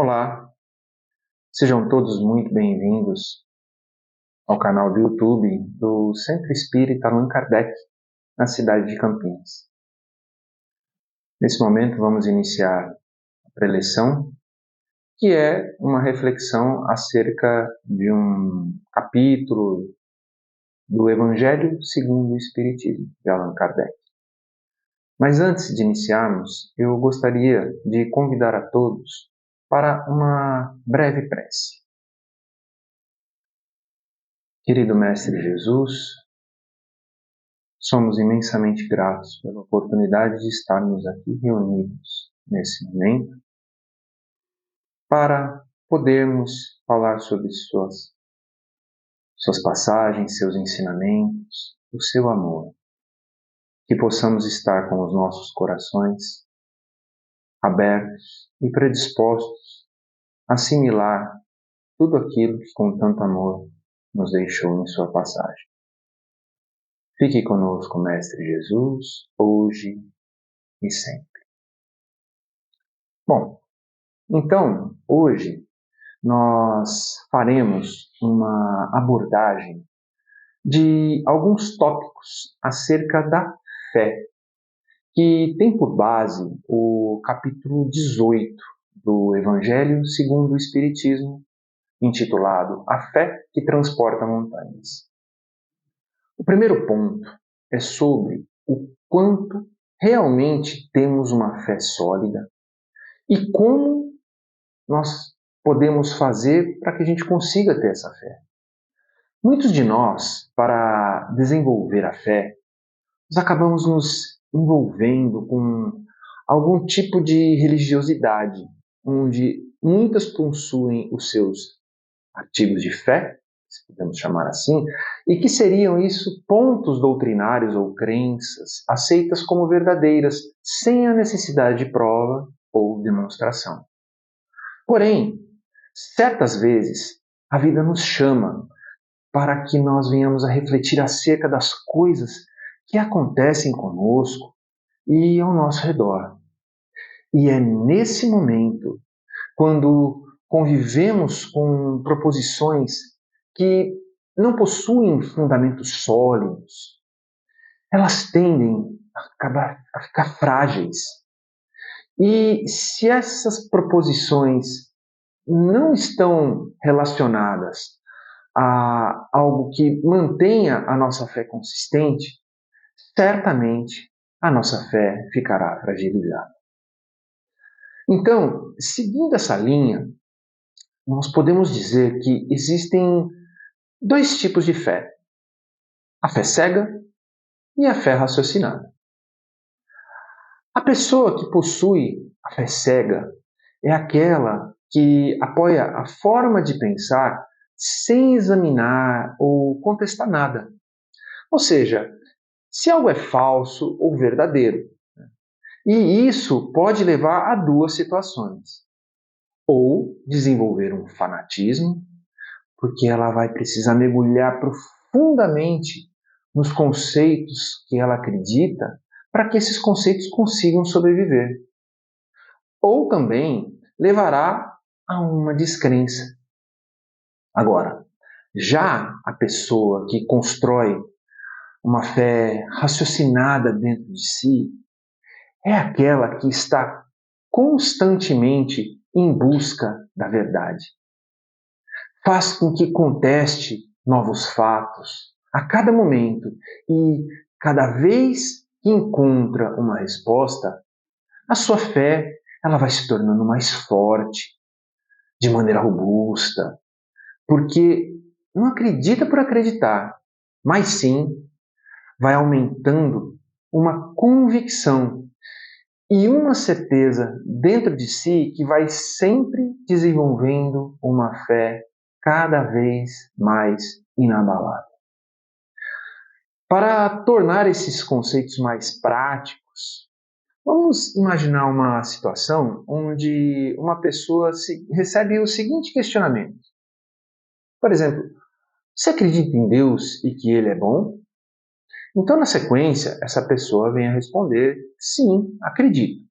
Olá, sejam todos muito bem-vindos ao canal do YouTube do Centro Espírita Allan Kardec, na cidade de Campinas. Nesse momento vamos iniciar a preleção, que é uma reflexão acerca de um capítulo do Evangelho segundo o Espiritismo, de Allan Kardec. Mas antes de iniciarmos, eu gostaria de convidar a todos para uma breve prece. Querido Mestre Jesus, somos imensamente gratos pela oportunidade de estarmos aqui reunidos nesse momento para podermos falar sobre suas passagens, seus ensinamentos, o seu amor. Que possamos estar com os nossos corações abertos e predispostos a assimilar tudo aquilo que com tanto amor nos deixou em sua passagem. Fique conosco, Mestre Jesus, hoje e sempre. Bom, então, hoje nós faremos uma abordagem de alguns tópicos acerca da fé, que tem por base o capítulo 18 do Evangelho segundo o Espiritismo, intitulado A Fé que Transporta Montanhas. O primeiro ponto é sobre o quanto realmente temos uma fé sólida e como nós podemos fazer para que a gente consiga ter essa fé. Muitos de nós, para desenvolver a fé, nós acabamos nos envolvendo com algum tipo de religiosidade, onde muitas possuem os seus artigos de fé, se podemos chamar assim, e que seriam isso pontos doutrinários ou crenças aceitas como verdadeiras, sem a necessidade de prova ou demonstração. Porém, certas vezes, a vida nos chama para que nós venhamos a refletir acerca das coisas que acontecem conosco e ao nosso redor. E é nesse momento, quando convivemos com proposições que não possuem fundamentos sólidos, elas tendem a ficar frágeis. E se essas proposições não estão relacionadas a algo que mantenha a nossa fé consistente, certamente a nossa fé ficará fragilizada. Então, seguindo essa linha, nós podemos dizer que existem dois tipos de fé: a fé cega e a fé raciocinada. A pessoa que possui a fé cega é aquela que apoia a forma de pensar sem examinar ou contestar nada. Ou seja, se algo é falso ou verdadeiro. E isso pode levar a duas situações. Ou desenvolver um fanatismo, porque ela vai precisar mergulhar profundamente nos conceitos que ela acredita para que esses conceitos consigam sobreviver. Ou também levará a uma descrença. Agora, já a pessoa que constrói uma fé raciocinada dentro de si é aquela que está constantemente em busca da verdade. Faz com que conteste novos fatos a cada momento e, cada vez que encontra uma resposta, a sua fé ela vai se tornando mais forte, de maneira robusta, porque não acredita por acreditar, mas sim vai aumentando uma convicção e uma certeza dentro de si que vai sempre desenvolvendo uma fé cada vez mais inabalável. Para tornar esses conceitos mais práticos, vamos imaginar uma situação onde uma pessoa recebe o seguinte questionamento. Por exemplo, você acredita em Deus e que Ele é bom? Então, na sequência, essa pessoa vem a responder, sim, acredito.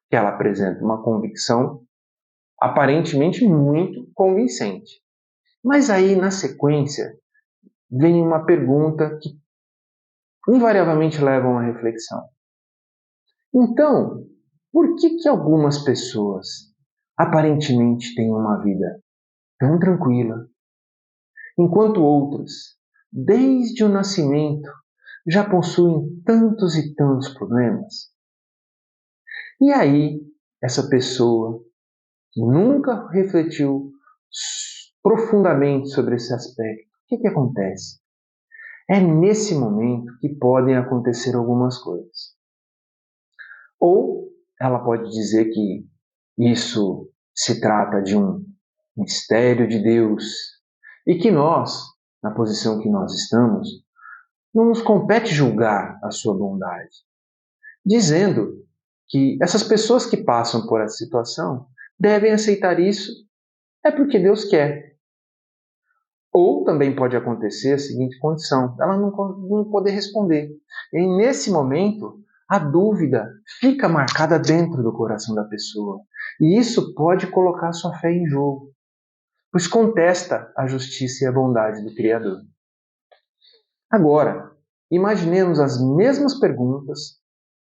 Que ela apresenta uma convicção aparentemente muito convincente. Mas aí, na sequência, vem uma pergunta que invariavelmente leva a uma reflexão. Então, por que algumas pessoas aparentemente têm uma vida tão tranquila, enquanto outras, desde o nascimento, já possuem tantos e tantos problemas? E aí, essa pessoa que nunca refletiu profundamente sobre esse aspecto, o que acontece? É nesse momento que podem acontecer algumas coisas. Ou ela pode dizer que isso se trata de um mistério de Deus e que nós, na posição que nós estamos, não nos compete julgar a sua bondade, dizendo que essas pessoas que passam por essa situação devem aceitar isso é porque Deus quer. Ou também pode acontecer a seguinte condição, ela não poder responder. E nesse momento, a dúvida fica marcada dentro do coração da pessoa. E isso pode colocar sua fé em jogo, pois contesta a justiça e a bondade do Criador. Agora, imaginemos as mesmas perguntas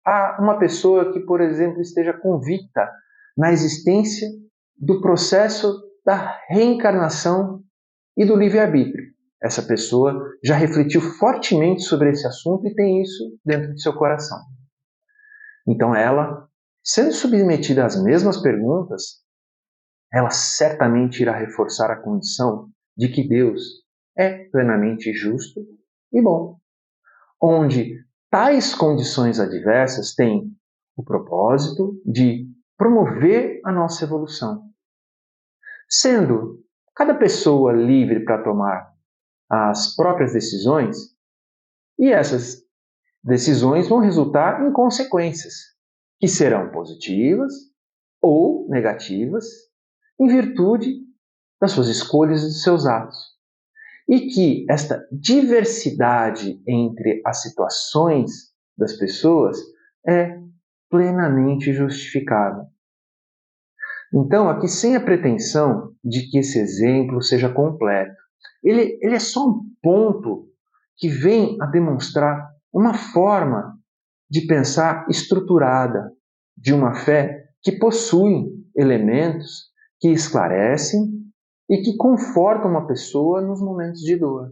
a uma pessoa que, por exemplo, esteja convicta na existência do processo da reencarnação e do livre-arbítrio. Essa pessoa já refletiu fortemente sobre esse assunto e tem isso dentro de seu coração. Então ela, sendo submetida às mesmas perguntas, ela certamente irá reforçar a condição de que Deus é plenamente justo e bom, onde tais condições adversas têm o propósito de promover a nossa evolução, sendo cada pessoa livre para tomar as próprias decisões, e essas decisões vão resultar em consequências que serão positivas ou negativas em virtude das suas escolhas e dos seus atos. E que esta diversidade entre as situações das pessoas é plenamente justificável. Então, aqui sem a pretensão de que esse exemplo seja completo, ele é só um ponto que vem a demonstrar uma forma de pensar estruturada de uma fé que possui elementos que esclarecem e que confortam uma pessoa nos momentos de dor.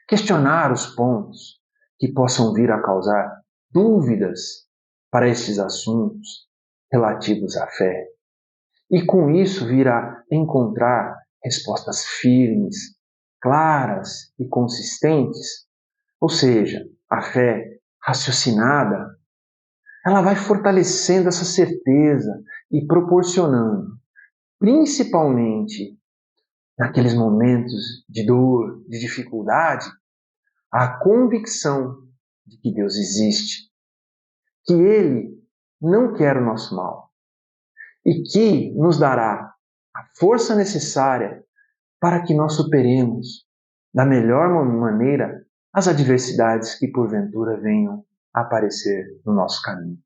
Questionar os pontos que possam vir a causar dúvidas para estes assuntos relativos à fé. E com isso vir a encontrar respostas firmes, claras e consistentes. Ou seja, a fé raciocinada, ela vai fortalecendo essa certeza e proporcionando, principalmente naqueles momentos de dor, de dificuldade, a convicção de que Deus existe, que Ele não quer o nosso mal e que nos dará a força necessária para que nós superemos da melhor maneira as adversidades que porventura venham a aparecer no nosso caminho.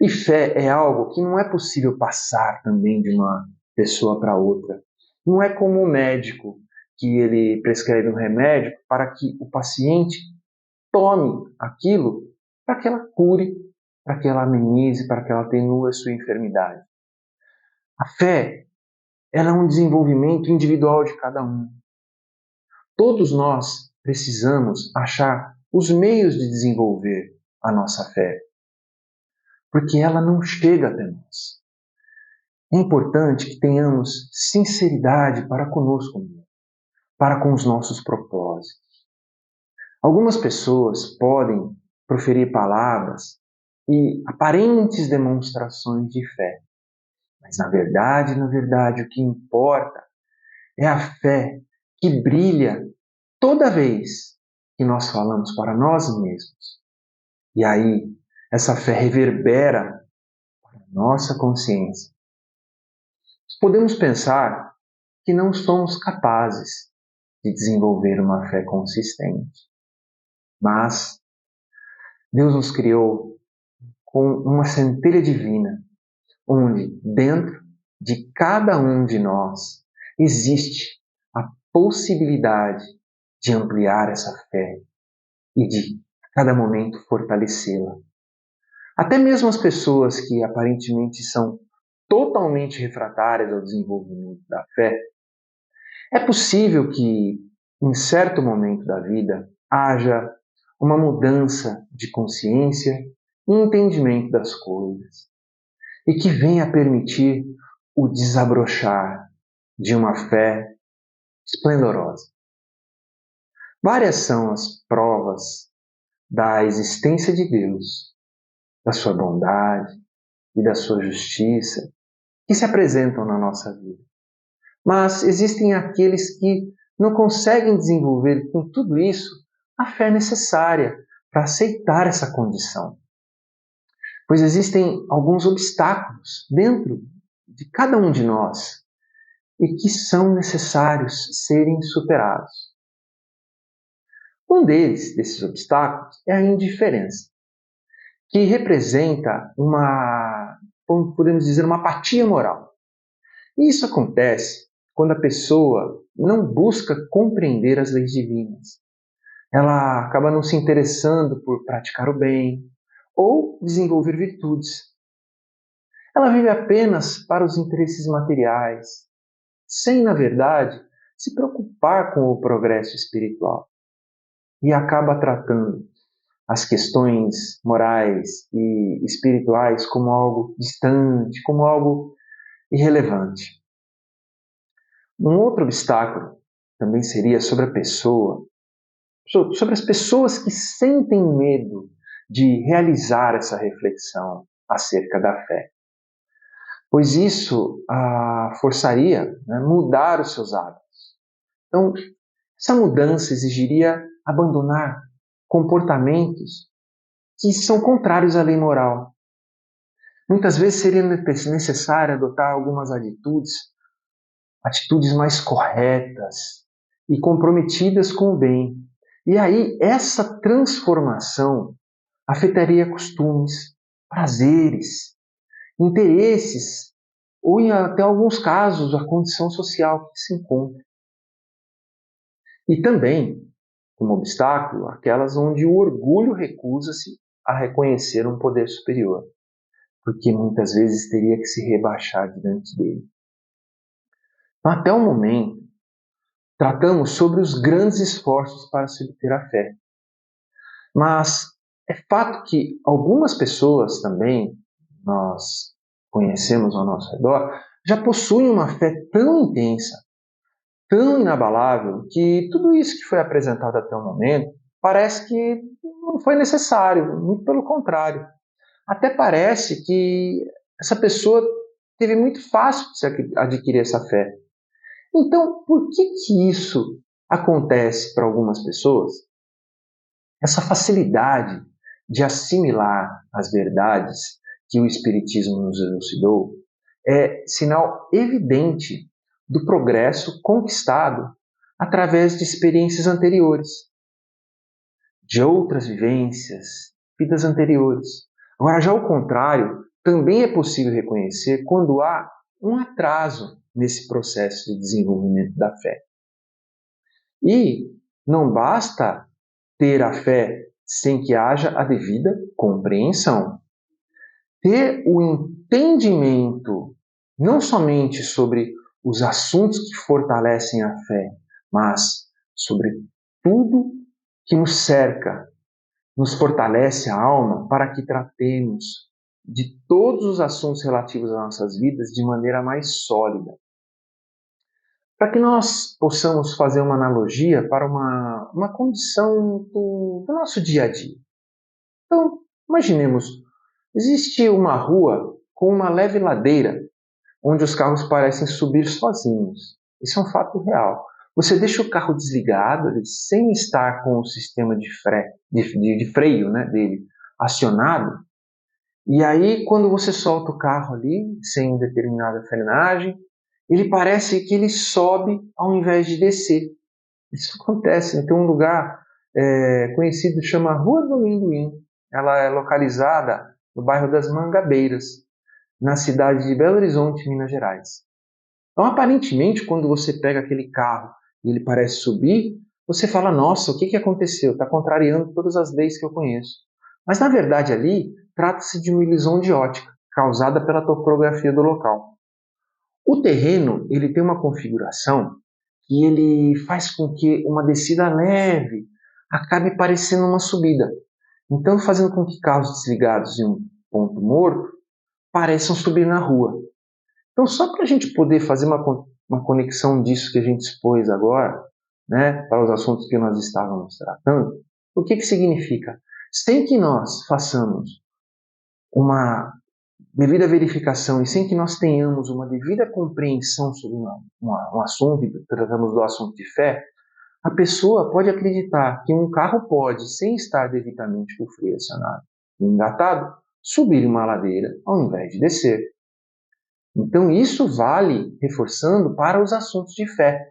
E fé é algo que não é possível passar também de uma pessoa para outra. Não é como um médico que ele prescreve um remédio para que o paciente tome aquilo para que ela cure, para que ela amenize, para que ela atenue a sua enfermidade. A fé, ela é um desenvolvimento individual de cada um. Todos nós precisamos achar os meios de desenvolver a nossa fé, porque ela não chega até nós. É importante que tenhamos sinceridade para conosco mesmo, para com os nossos propósitos. Algumas pessoas podem proferir palavras e aparentes demonstrações de fé, mas na verdade, o que importa é a fé que brilha toda vez que nós falamos para nós mesmos. E aí, essa fé reverbera para a nossa consciência. Podemos pensar que não somos capazes de desenvolver uma fé consistente. Mas Deus nos criou com uma centelha divina, onde dentro de cada um de nós existe a possibilidade de ampliar essa fé e de, a cada momento, fortalecê-la. Até mesmo as pessoas que aparentemente são totalmente refratárias ao desenvolvimento da fé, é possível que, em certo momento da vida, haja uma mudança de consciência e entendimento das coisas, e que venha permitir o desabrochar de uma fé esplendorosa. Várias são as provas da existência de Deus, da sua bondade e da sua justiça que se apresentam na nossa vida. Mas existem aqueles que não conseguem desenvolver com tudo isso a fé necessária para aceitar essa condição. Pois existem alguns obstáculos dentro de cada um de nós e que são necessários serem superados. Um desses obstáculos, é a indiferença, que representa como podemos dizer, uma apatia moral. E isso acontece quando a pessoa não busca compreender as leis divinas. Ela acaba não se interessando por praticar o bem ou desenvolver virtudes. Ela vive apenas para os interesses materiais, sem, na verdade, se preocupar com o progresso espiritual. E acaba tratando as questões morais e espirituais como algo distante, como algo irrelevante. Um outro obstáculo também seria sobre as pessoas que sentem medo de realizar essa reflexão acerca da fé, pois isso forçaria, né, mudar os seus hábitos. Então, essa mudança exigiria abandonar comportamentos que são contrários à lei moral. Muitas vezes seria necessário adotar algumas atitudes mais corretas e comprometidas com o bem. E aí, essa transformação afetaria costumes, prazeres, interesses, ou em até alguns casos, a condição social que se encontra. E também, como obstáculo, aquelas onde o orgulho recusa-se a reconhecer um poder superior, porque muitas vezes teria que se rebaixar diante dele. Até o momento, tratamos sobre os grandes esforços para se obter a fé. Mas é fato que algumas pessoas também, nós conhecemos ao nosso redor, já possuem uma fé tão intensa, tão inabalável, que tudo isso que foi apresentado até o momento parece que não foi necessário, muito pelo contrário. Até parece que essa pessoa teve muito fácil de se adquirir essa fé. Então, por que isso acontece para algumas pessoas? Essa facilidade de assimilar as verdades que o Espiritismo nos elucidou é sinal evidente do progresso conquistado através de experiências anteriores, de outras vivências, vidas anteriores. Agora, já ao contrário, também é possível reconhecer quando há um atraso nesse processo de desenvolvimento da fé. E não basta ter a fé sem que haja a devida compreensão. Ter o entendimento não somente sobre os assuntos que fortalecem a fé, mas sobre tudo que nos cerca, nos fortalece a alma para que tratemos de todos os assuntos relativos às nossas vidas de maneira mais sólida. Para que nós possamos fazer uma analogia para uma condição do nosso dia a dia. Então, imaginemos, existe uma rua com uma leve ladeira, onde os carros parecem subir sozinhos. Isso é um fato real. Você deixa o carro desligado, sem estar com o sistema de freio, né, dele acionado, e aí quando você solta o carro ali, sem determinada frenagem, ele parece que ele sobe ao invés de descer. Isso acontece. Tem um lugar conhecido, chama Rua do Amendoim. Ela é localizada no bairro das Mangabeiras. na cidade de Belo Horizonte, Minas Gerais. Então, aparentemente, quando você pega aquele carro e ele parece subir, você fala, nossa, o que aconteceu? Está contrariando todas as leis que eu conheço. Mas, na verdade, ali, trata-se de uma ilusão de ótica, causada pela topografia do local. O terreno, ele tem uma configuração que ele faz com que uma descida leve acabe parecendo uma subida. Então, fazendo com que carros desligados em um ponto morto pareçam subir na rua. Então, só para a gente poder fazer uma conexão disso que a gente expôs agora, né, para os assuntos que nós estávamos tratando, o que significa? Sem que nós façamos uma devida verificação e sem que nós tenhamos uma devida compreensão sobre um assunto, e tratamos do assunto de fé, a pessoa pode acreditar que um carro pode, sem estar devidamente com o freio acionado e engatado, subir uma ladeira ao invés de descer. Então, isso vale, reforçando, para os assuntos de fé.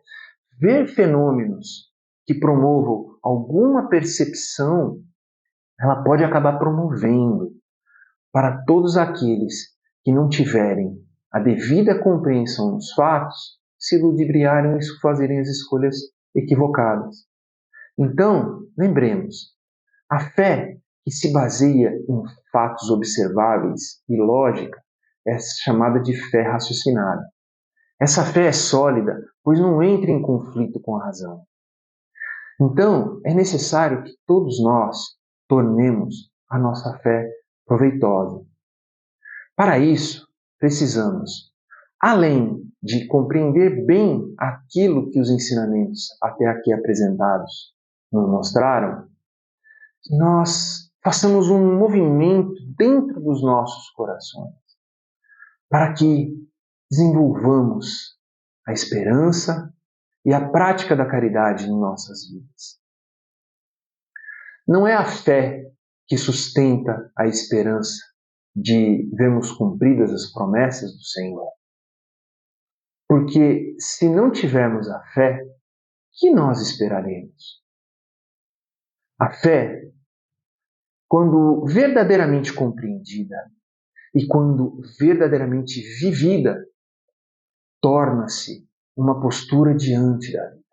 Ver fenômenos que promovam alguma percepção, ela pode acabar promovendo para todos aqueles que não tiverem a devida compreensão dos fatos, se ludibriarem e fazerem as escolhas equivocadas. Então, lembremos, a fé que se baseia em fatos observáveis e lógica é chamada de fé raciocinada. Essa fé é sólida, pois não entra em conflito com a razão. Então, é necessário que todos nós tornemos a nossa fé proveitosa. Para isso, precisamos, além de compreender bem aquilo que os ensinamentos até aqui apresentados nos mostraram, nós façamos um movimento dentro dos nossos corações para que desenvolvamos a esperança e a prática da caridade em nossas vidas. Não é a fé que sustenta a esperança de vermos cumpridas as promessas do Senhor. Porque se não tivermos a fé, que nós esperaremos? A fé, quando verdadeiramente compreendida e quando verdadeiramente vivida, torna-se uma postura diante da vida.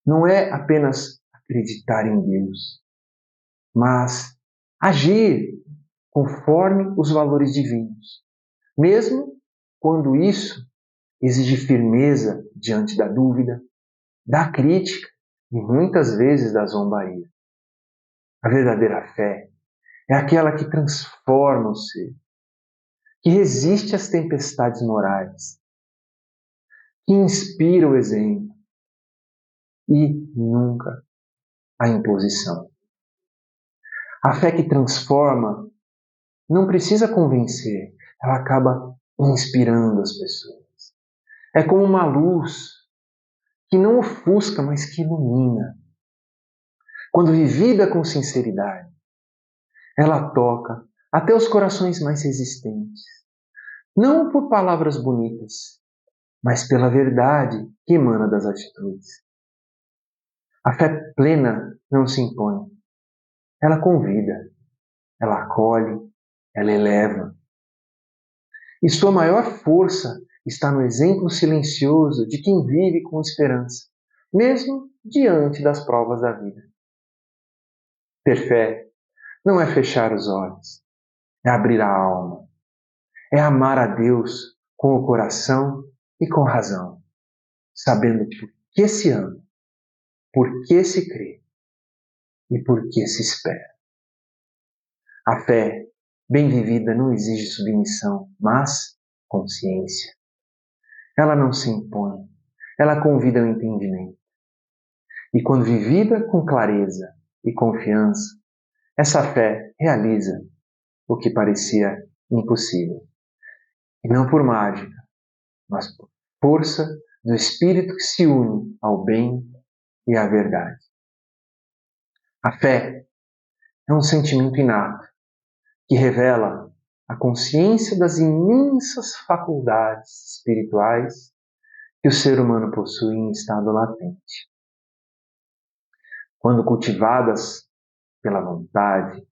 Não é apenas acreditar em Deus, mas agir conforme os valores divinos, mesmo quando isso exige firmeza diante da dúvida, da crítica e muitas vezes da zombaria. A verdadeira fé é aquela que transforma o ser, que resiste às tempestades morais, que inspira o exemplo e nunca a imposição. A fé que transforma não precisa convencer, ela acaba inspirando as pessoas. É como uma luz que não ofusca, mas que ilumina. Quando vivida com sinceridade, ela toca até os corações mais resistentes. Não por palavras bonitas, mas pela verdade que emana das atitudes. A fé plena não se impõe. Ela convida, ela acolhe, ela eleva. E sua maior força está no exemplo silencioso de quem vive com esperança, mesmo diante das provas da vida. Ter fé não é fechar os olhos, é abrir a alma, é amar a Deus com o coração e com razão, sabendo por que se ama, por que se crê e por que se espera. A fé bem vivida não exige submissão, mas consciência. Ela não se impõe, ela convida ao entendimento. E quando vivida com clareza e confiança, essa fé realiza o que parecia impossível. E não por mágica, mas por força do Espírito que se une ao bem e à verdade. A fé é um sentimento inato que revela a consciência das imensas faculdades espirituais que o ser humano possui em estado latente. Quando cultivadas pela vontade,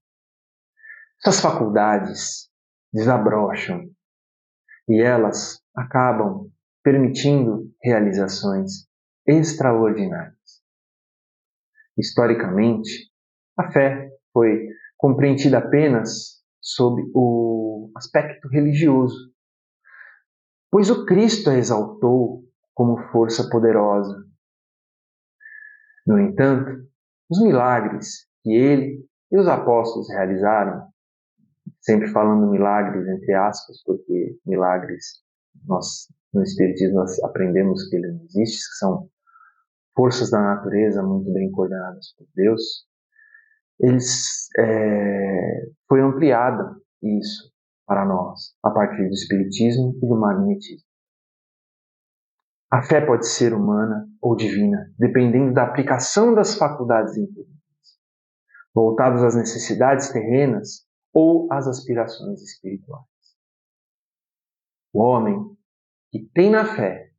essas faculdades desabrocham e elas acabam permitindo realizações extraordinárias. Historicamente, a fé foi compreendida apenas sob o aspecto religioso, pois o Cristo a exaltou como força poderosa. No entanto, os milagres que ele e os apóstolos realizaram, sempre falando milagres entre aspas, porque milagres nós no Espiritismo nós aprendemos que ele não existe, que são forças da natureza muito bem coordenadas por Deus. Foi ampliada isso para nós a partir do Espiritismo e do Magnetismo. A fé pode ser humana ou divina, dependendo da aplicação das faculdades intelectuais, voltadas às necessidades terrenas ou às aspirações espirituais. O homem que tem na fé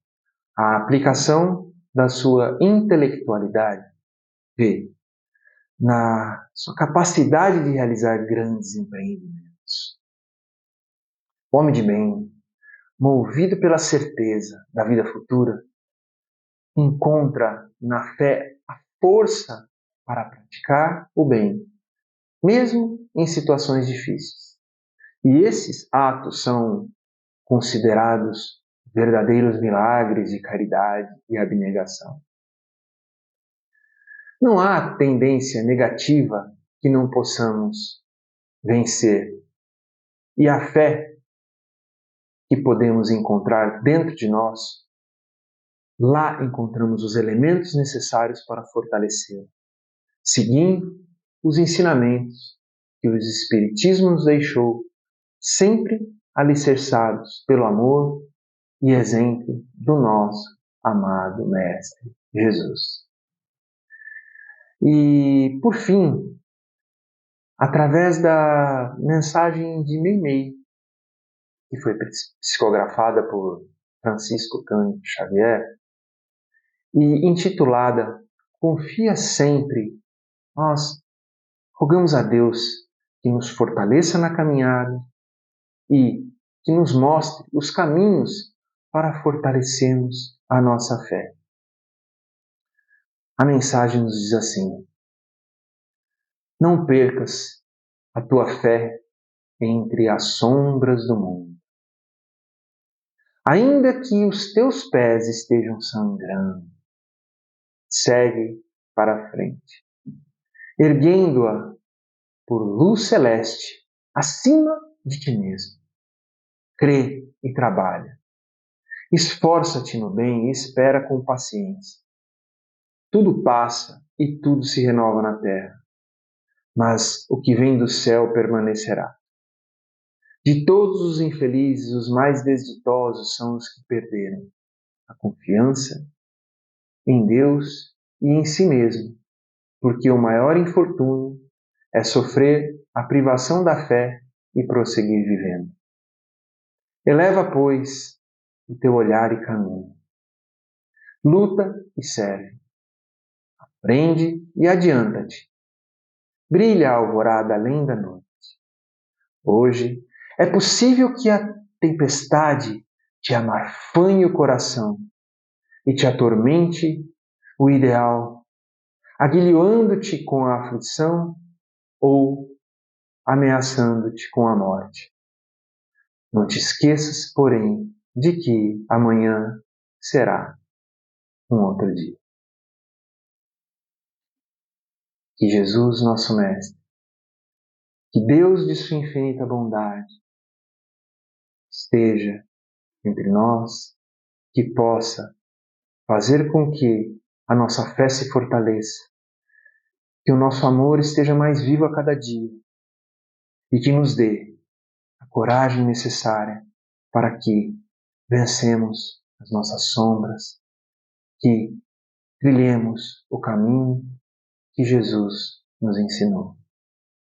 a aplicação da sua intelectualidade vê na sua capacidade de realizar grandes empreendimentos. O homem de bem, movido pela certeza da vida futura, encontra na fé a força para praticar o bem, mesmo em situações difíceis. E esses atos são considerados verdadeiros milagres de caridade e abnegação. Não há tendência negativa que não possamos vencer. E a fé que podemos encontrar dentro de nós, lá encontramos os elementos necessários para fortalecê-la, seguindo os ensinamentos que o Espiritismo nos deixou, sempre alicerçados pelo amor e exemplo do nosso amado Mestre Jesus. E, por fim, através da mensagem de Meimei, que foi psicografada por Francisco Cândido Xavier e intitulada Confia Sempre, nós rogamos a Deus que nos fortaleça na caminhada e que nos mostre os caminhos para fortalecermos a nossa fé. A mensagem nos diz assim: não percas a tua fé entre as sombras do mundo. Ainda que os teus pés estejam sangrando, segue para a frente, erguendo-a por luz celeste acima de ti mesmo. Crê e trabalha. Esforça-te no bem e espera com paciência. Tudo passa e tudo se renova na terra, mas o que vem do céu permanecerá. De todos os infelizes, os mais desditosos são os que perderam a confiança em Deus e em si mesmo, porque o maior infortúnio é sofrer a privação da fé e prosseguir vivendo. Eleva, pois, o teu olhar e caminha. Luta e serve. Aprende e adianta-te. Brilha a alvorada além da noite. Hoje é possível que a tempestade te amarfanhe o coração e te atormente o ideal, aguilhoando-te com a aflição ou ameaçando-te com a morte. Não te esqueças, porém, de que amanhã será um outro dia. Que Jesus, nosso Mestre, que Deus de sua infinita bondade esteja entre nós, que possa fazer com que a nossa fé se fortaleça, que o nosso amor esteja mais vivo a cada dia e que nos dê a coragem necessária para que vencemos as nossas sombras, que trilhemos o caminho que Jesus nos ensinou.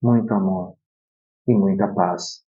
Muito amor e muita paz.